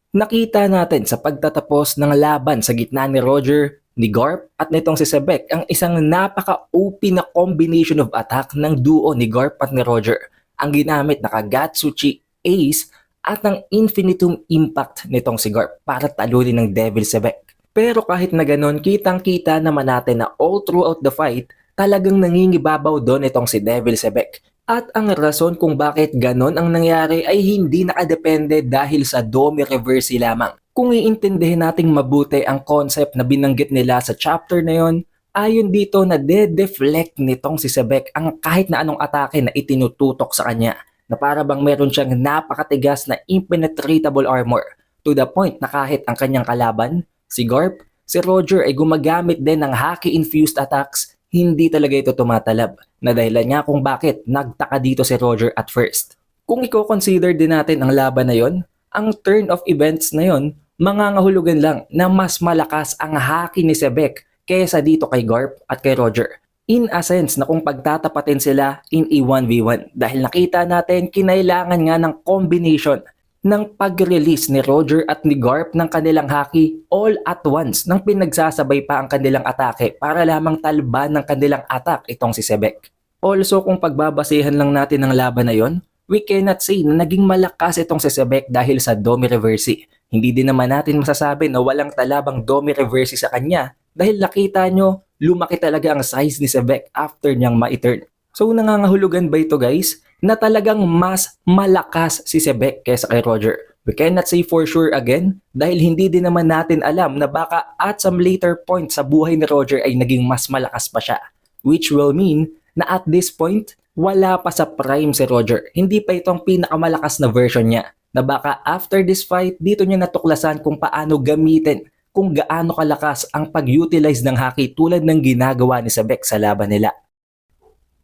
Nakita natin sa pagtatapos ng laban sa gitna ni Roger, ni Garp at nitong si Sebek ang isang napaka-OP na combination of attack ng duo ni Garp at ni Roger. Ang ginamit na Kagatsuchi, Ace at ang Infinitum Impact nitong si Garp para talunin ng Devil Sebek. Pero kahit na ganon, kitang-kita naman natin na all throughout the fight, talagang nangingibabaw doon itong si Devil Sebek. At ang rason kung bakit ganon ang nangyari ay hindi nakadepende dahil sa Domi Reversi lamang. Kung iintindihin nating mabuti ang concept na binanggit nila sa chapter na yon, ayon dito na de-deflect nitong si Sebek ang kahit na anong atake na itinututok sa kanya, na para bang meron siyang napakatigas na impenetratable armor, to the point na kahit ang kanyang kalaban, si Garp, si Roger ay gumagamit din ng haki-infused attacks, hindi talaga ito tumatalab, na dahilan nga kung bakit nagtaka dito si Roger at first. Kung i-consider din natin ang laban na yon, ang turn of events na yon, mangangahulugan lang na mas malakas ang haki ni Sebek kaysa dito kay Garp at kay Roger. In a sense na kung pagtatapatin sila in a 1v1 dahil nakita natin kinailangan nga ng combination ng pag-release ni Roger at ni Garp ng kanilang haki all at once nang pinagsasabay pa ang kanilang atake para lamang talban ng kanilang attack itong si Sebek. Also kung pagbabasehan lang natin ang laban na yon, we cannot say na naging malakas itong si Sebek dahil sa Domi Reversi. Hindi din naman natin masasabi na walang talabang Domi Reversi sa kanya dahil nakita nyo lumaki talaga ang size ni Sebek after niyang ma-turn. So nangangahulugan ba ito guys na talagang mas malakas si Sebek kaysa kay Roger? We cannot say for sure again dahil hindi din naman natin alam na baka at some later point sa buhay ni Roger ay naging mas malakas pa siya. Which will mean na at this point, wala pa sa prime si Roger. Hindi pa itong pinakamalakas na version niya. Na baka after this fight, dito niya natuklasan kung paano gamitin, kung gaano kalakas ang pag-utilize ng haki tulad ng ginagawa ni Sebek sa laban nila.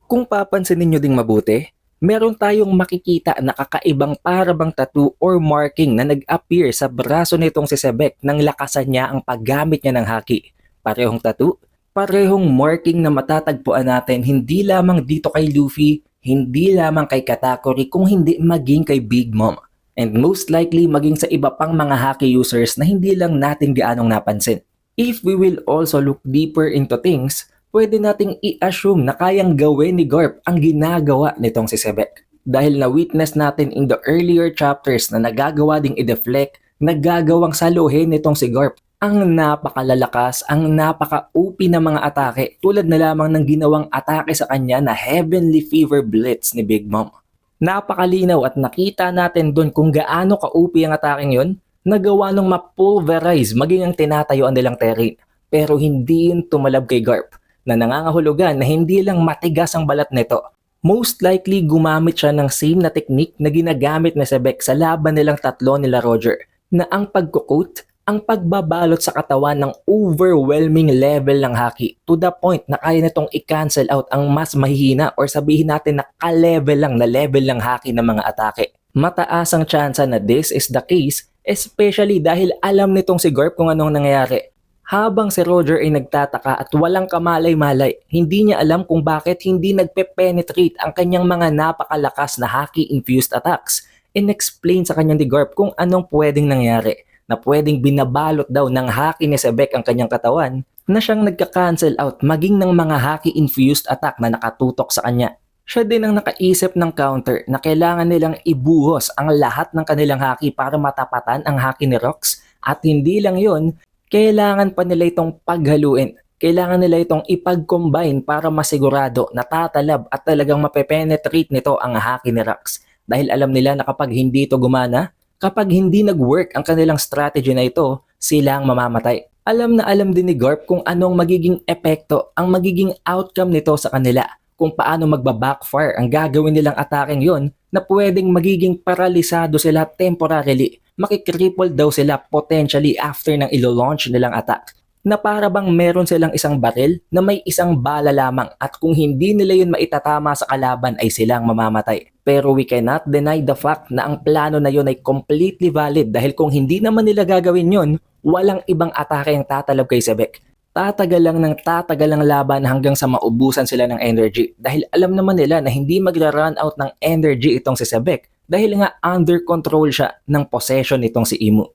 Kung papansinin nyo ding mabuti, meron tayong makikita na kakaibang parabang tattoo or marking na nag-appear sa braso nitong si Sebek nang lakasan niya ang paggamit niya ng haki. Parehong tattoo, parehong marking na matatagpuan natin hindi lamang dito kay Luffy, hindi lamang kay Katakuri, kung hindi maging kay Big Mom. And most likely maging sa iba pang mga haki users na hindi lang natin gaanong napansin. If we will also look deeper into things, pwede nating i-assume na kayang gawin ni Garp ang ginagawa nitong si Sebek. Dahil na-witness natin in the earlier chapters na nagagawa ding i-deflect, nagagawang saluhin nitong si Garp ang napakalalakas, ang napaka-OP na mga atake tulad na lamang ng ginawang atake sa kanya na Heavenly Fever Blitz ni Big Mom. Napakalinaw at nakita natin doon kung gaano ka-OP ang ataking yon, nagawa nung ma-pulverize maging ang tinatayuan nilang terrain. Pero hindi yun tumalab kay Garp, na nangangahulugan na hindi lang matigas ang balat nito. Most likely gumamit siya ng same na technique na ginagamit ni Sebek sa laban nilang tatlo nila Roger, na ang pagkukot, ang pagbabalot sa katawan ng overwhelming level ng haki to the point na kaya nitong i-cancel out ang mas mahihina or sabihin natin na ka-level lang na level ng haki ng mga atake. Mataas ang tsansa na this is the case, especially dahil alam nitong si Garp kung anong nangyayari. Habang si Roger ay nagtataka at walang kamalay-malay, hindi niya alam kung bakit hindi nagpe-penetrate ang kanyang mga napakalakas na haki-infused attacks. In-explain sa kanya ni Garp kung anong pwedeng nangyari, na pwedeng binabalot daw ng haki ni Sebek ang kanyang katawan, na siyang nagka-cancel out maging ng mga haki-infused attack na nakatutok sa kanya. Siya din ang nakaisip ng counter na kailangan nilang ibuhos ang lahat ng kanilang haki para matapatan ang haki ni Rox, at hindi lang yun, kailangan pa nila itong paghaluin. Kailangan nila itong ipag-combine para masigurado na tatalab at talagang mapepenetrate nito ang haki ni Rox. Dahil alam nila na kapag hindi ito gumana, kapag hindi nag-work ang kanilang strategy na ito, sila ang mamamatay. Alam na alam din ni Garp kung anong magiging epekto, ang magiging outcome nito sa kanila. Kung paano magbabackfire ang gagawin nilang ataking yon, na pwedeng magiging paralisado sila temporarily. Makikripple daw sila potentially after ng ilo-launch nilang attack. Na para bang meron silang isang baril na may isang bala lamang at kung hindi nila yun maitatama sa kalaban ay silang mamamatay. Pero we cannot deny the fact na ang plano na yun ay completely valid dahil kung hindi naman nila gagawin yun, walang ibang atake ang tatalab kay Sebek. Tatagal lang ng tatagal ang laban hanggang sa maubusan sila ng energy dahil alam naman nila na hindi magra-run out ng energy itong si Sebek dahil nga under control siya ng possession nitong si Imu.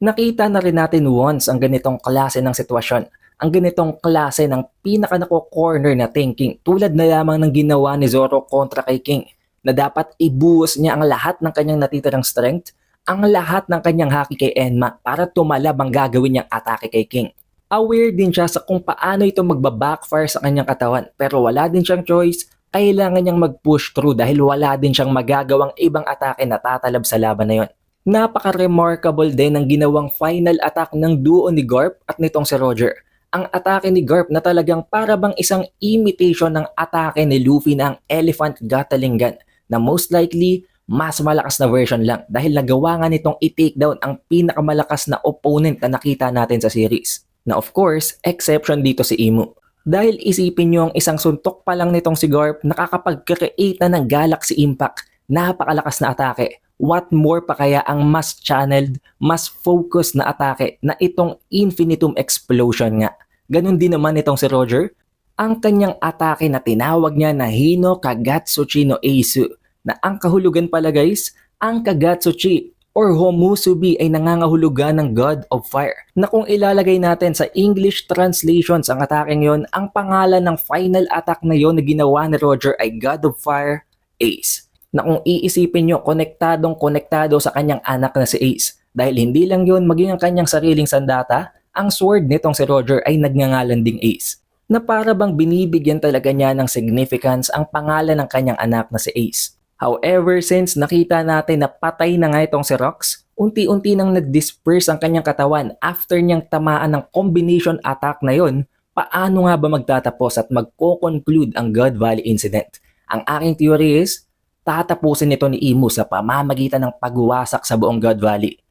Nakita na rin natin once ang ganitong klase ng sitwasyon, ang ganitong klase ng pinaka-nako-corner na thinking tulad na lamang ng ginawa ni Zoro kontra kay King na dapat ibuhos niya ang lahat ng kanyang natitirang strength, ang lahat ng kanyang haki kay Enma para tumalab ang gagawin niyang atake kay King. Aware din siya sa kung paano ito magbabackfire sa kanyang katawan pero wala din siyang choice, kailangan niyang mag-push through dahil wala din siyang magagawang ibang atake na tatalab sa laban na yon. Napaka-remarkable din ang ginawang final attack ng duo ni Garp at nitong si Roger. Ang atake ni Garp na talagang para bang isang imitation ng atake ni Luffy na ang Elephant Gatling Gun na most likely mas malakas na version lang dahil nagawa nga nitong i-takedown ang pinakamalakas na opponent na nakita natin sa series. Na of course, exception dito si Imu. Dahil isipin nyo ang isang suntok pa lang nitong si Garp nakakapag-create na ng Galaxy Impact, napakalakas na atake. What more pa kaya ang mas channeled, mas focused na atake na itong Infinitum Explosion nga. Ganon din naman itong si Roger. Ang kanyang atake na tinawag niya na Hino Kagatsuchi no Eisu na ang kahulugan pala guys, ang Kagatsuchi or Homusubi ay nangangahulugan ng God of Fire na kung ilalagay natin sa English translations ang ataking yon, ang pangalan ng final attack na yon na ginawa ni Roger ay God of Fire Ace na kung iisipin nyo konektado sa kanyang anak na si Ace dahil hindi lang yon maging ang kanyang sariling sandata, ang sword nitong si Roger ay nagngangalan ding Ace na para bang binibigyan talaga niya ng significance ang pangalan ng kanyang anak na si Ace. However, since nakita natin na patay na nga itong si Rox, unti-unti nang nag-disperse ang kanyang katawan after niyang tamaan ng combination attack na yon, paano nga ba magtatapos at magko-conclude ang God Valley incident? Ang aking theory is, tatapusin nito ni Imu sa pamamagitan ng pagwasak sa buong God Valley.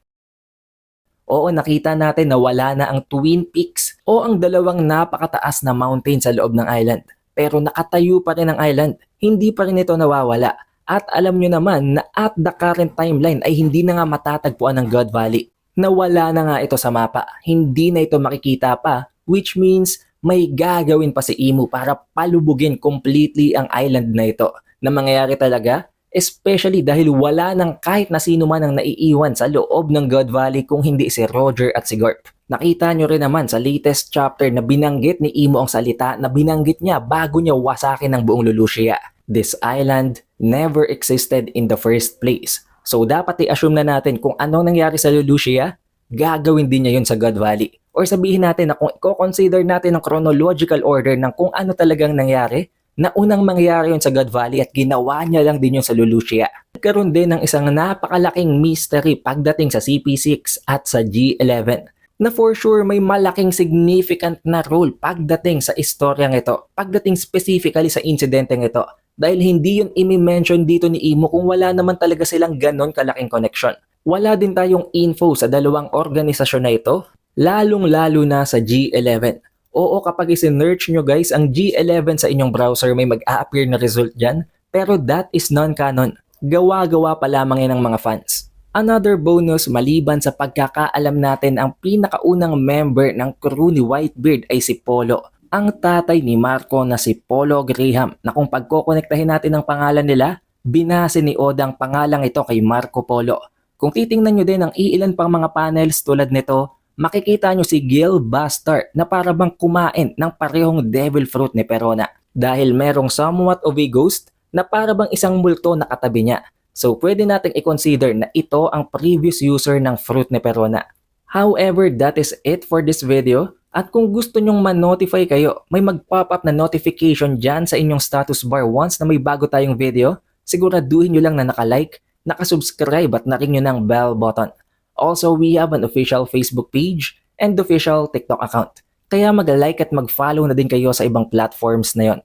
Oo, nakita natin na wala na ang Twin Peaks o ang dalawang napakataas na mountain sa loob ng island. Pero nakatayo pa rin ang island, hindi pa rin ito nawawala. At alam nyo naman na at the current timeline ay hindi na nga matatagpuan ng God Valley. Nawala na nga ito sa mapa, hindi na ito makikita pa, which means may gagawin pa si Imu para palubugin completely ang island na ito. Na mangyayari talaga, especially dahil wala nang kahit na sino man ang naiiwan sa loob ng God Valley kung hindi si Roger at si Garp. Nakita nyo rin naman sa latest chapter na binanggit ni Imu ang salita na binanggit niya bago niya wasakin ang buong Lulusia. This island never existed in the first place. So dapat i-assume na natin kung anong nangyari sa Lulusia, gagawin din niya yun sa God Valley. Or sabihin natin na kung i-consider natin ang chronological order ng kung ano talagang nangyari, na unang mangyari yun sa God Valley at ginawa niya lang din yun sa Lulusia. Nagkaroon din ng isang napakalaking mystery pagdating sa CP6 at sa G11 na for sure may malaking significant na role pagdating sa istoryang ito, pagdating specifically sa insidenteng ito. Dahil hindi yun imi-mention dito ni Imu kung wala naman talaga silang ganon kalaking connection. Wala din tayong info sa dalawang organisasyon na ito, lalong-lalo na sa G11. Oo, kapag isi-search nyo guys ang G11 sa inyong browser may mag-a-appear na result dyan, pero that is non-canon. Gawa-gawa pa lamang yan ng mga fans. Another bonus maliban sa pagkakaalam natin ang pinakaunang member ng crew ni Whitebeard ay si Polo. Ang tatay ni Marco na si Polo Graham na kung pagkokonektahin natin ang pangalan nila, binase ni Oda ang pangalang ito kay Marco Polo. Kung titingnan nyo din ang iilan pang mga panels tulad nito, makikita nyo si Gil Bastard na para bang kumain ng parehong devil fruit ni Perona dahil merong somewhat of a ghost na para bang isang multo na katabi niya. So pwede nating i-consider na ito ang previous user ng fruit ni Perona. However, that is it for this video. At kung gusto nyong ma-notify kayo, may mag-pop up na notification dyan sa inyong status bar once na may bago tayong video, siguraduhin nyo lang na naka-like, naka-subscribe at na-ring nyo ng bell button. Also, we have an official Facebook page and official TikTok account. Kaya mag-like at mag-follow na din kayo sa ibang platforms na yon.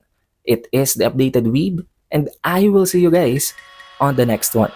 It is The Updated Weeb and I will see you guys on the next one.